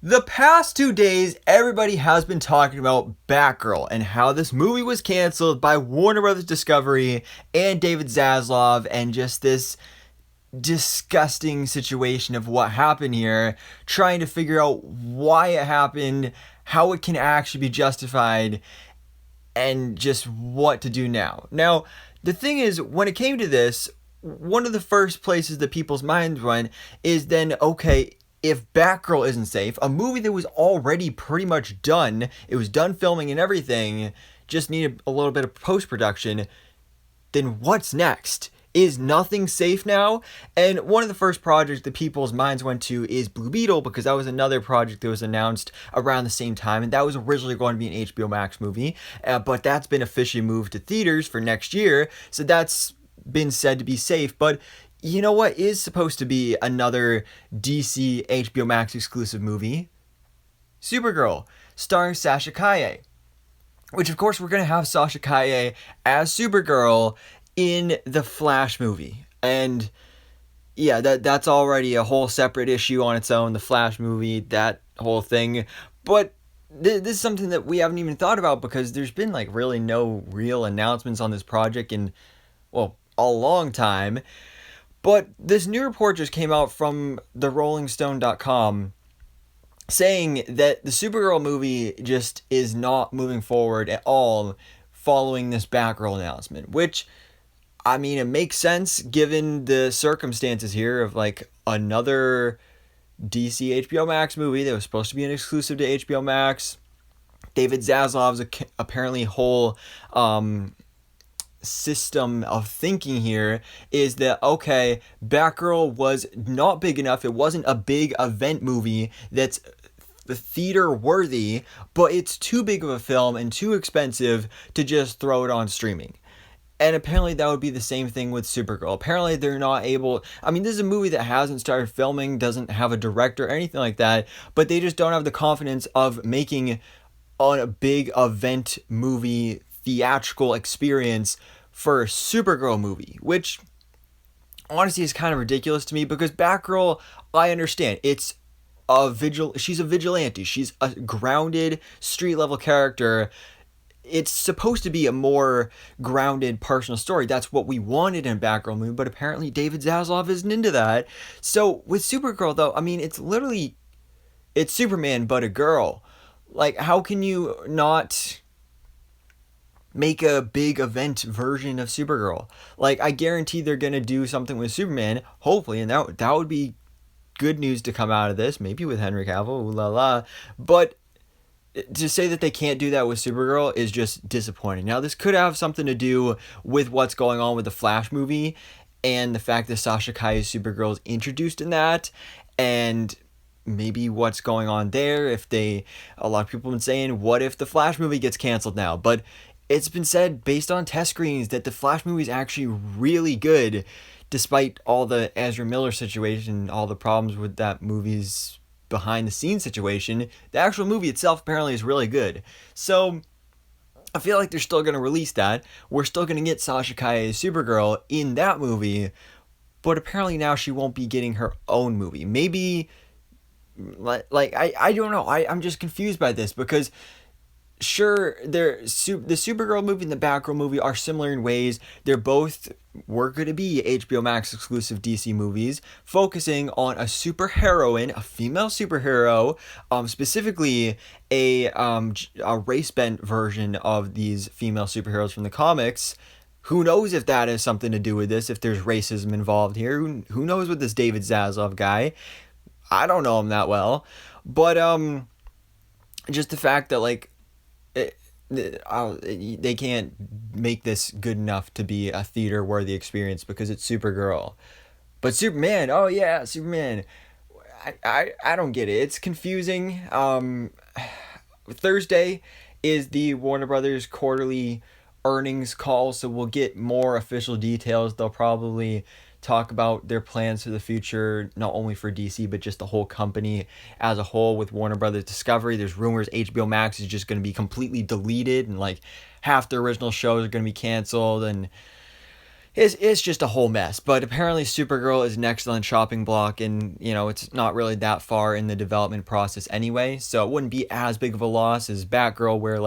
The past 2 days, everybody has been talking about Batgirl and how this movie was canceled by Warner Brothers Discovery and David Zaslav, and just this disgusting situation of what happened here, trying to figure out why it happened, how it can actually be justified, and just what to do now. Now, the thing is, when it came to this, one of the first places that people's minds went is then, okay, if Batgirl isn't safe, a movie that was already pretty much done, it was done filming and everything, just needed a little bit of post-production, then what's next? Is nothing safe now? And one of the first projects that people's minds went to is Blue Beetle, because that was another project that was announced around the same time, and that was originally going to be an HBO Max movie, but that's been officially moved to theaters for next year, so that's been said to be safe. But you know what is supposed to be another DC HBO Max exclusive movie? Supergirl, starring Sasha Calle. Which, of course, we're going to have Sasha Calle as Supergirl in the Flash movie. And yeah, that's already a whole separate issue on its own, the Flash movie, that whole thing. But this is something that we haven't even thought about, because there's been like really no real announcements on this project in, well, a long time. But this new report just came out from the RollingStone.com saying that the Supergirl movie just is not moving forward at all following this Batgirl announcement. Which, I mean, it makes sense given the circumstances here of like another DC HBO Max movie that was supposed to be an exclusive to HBO Max. David Zaslav's apparently whole system of thinking here is that, okay, Batgirl was not big enough, it wasn't a big event movie that's theater worthy, but it's too big of a film and too expensive to just throw it on streaming. And apparently that would be the same thing with Supergirl. Apparently they're not able, I mean, this is a movie that hasn't started filming, doesn't have a director or anything like that, but they just don't have the confidence of making a big event movie theatrical experience for a Supergirl movie, which honestly is kind of ridiculous to me, because Batgirl, I understand, she's a vigilante, she's a grounded street level character. It's supposed to be a more grounded personal story. That's what we wanted in a Batgirl movie, but apparently David Zaslav isn't into that. So with Supergirl though, I mean, it's Superman but a girl. Like, how can you not make a big event version of Supergirl? Like, I guarantee they're gonna do something with Superman, hopefully, and that would be good news to come out of this, maybe with Henry Cavill, ooh la la. But to say that they can't do that with Supergirl is just disappointing. Now, this could have something to do with what's going on with the Flash movie, and the fact that Sasha Calle's Supergirl is introduced in that, and maybe what's going on there. A lot of people have been saying, what if the Flash movie gets canceled now? But it's been said, based on test screenings, that the Flash movie is actually really good, despite all the Ezra Miller situation, all the problems with that movie's behind the scenes situation. The actual movie itself apparently is really good. So I feel like they're still going to release that. We're still going to get Sasha Calle's Supergirl in that movie, but apparently now she won't be getting her own movie. Maybe, I don't know. I'm just confused by this, because sure, the Supergirl movie and the Batgirl movie are similar in ways. They're both were going to be HBO Max exclusive DC movies, focusing on a superheroine, a female superhero, specifically a race bent version of these female superheroes from the comics. Who knows if that has something to do with this? If there's racism involved here, who knows with this David Zaslav guy? I don't know him that well, but just the fact that like, they can't make this good enough to be a theater worthy experience because it's Supergirl. But Superman, oh yeah, Superman, I don't get it. It's confusing. Thursday is the Warner Brothers quarterly earnings call, so we'll get more official details. They'll probably talk about their plans for the future, not only for DC, but just the whole company as a whole with Warner Brothers Discovery. There's rumors HBO Max is just going to be completely deleted, and like half the original shows are going to be canceled, and it's just a whole mess. But apparently Supergirl is next on the chopping block, and it's not really that far in the development process anyway, so it wouldn't be as big of a loss as Batgirl, where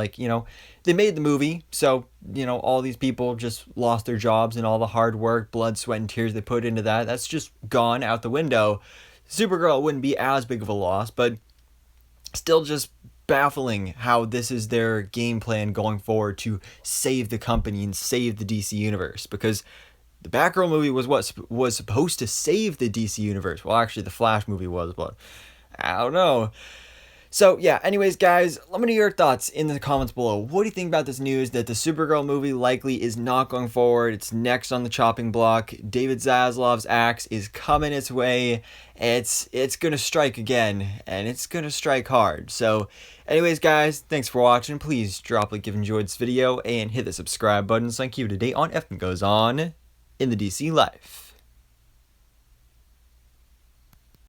they made the movie, so all these people just lost their jobs, and all the hard work, blood, sweat, and tears they put into that's just gone out the window. Supergirl wouldn't be as big of a loss, but still just baffling how this is their game plan going forward to save the company and save the DC universe, because the Batgirl movie was supposed to save the DC universe. Well, actually the Flash movie was, but I don't know. So yeah, anyways guys, let me know your thoughts in the comments below. What do you think about this news that the Supergirl movie likely is not going forward? It's next on the chopping block. David Zaslav's axe is coming its way. It's gonna strike again, and it's gonna strike hard. So anyways guys, thanks for watching. Please drop a like if you enjoyed this video and hit the subscribe button so I can keep you up to date on everything that goes on in the DC life.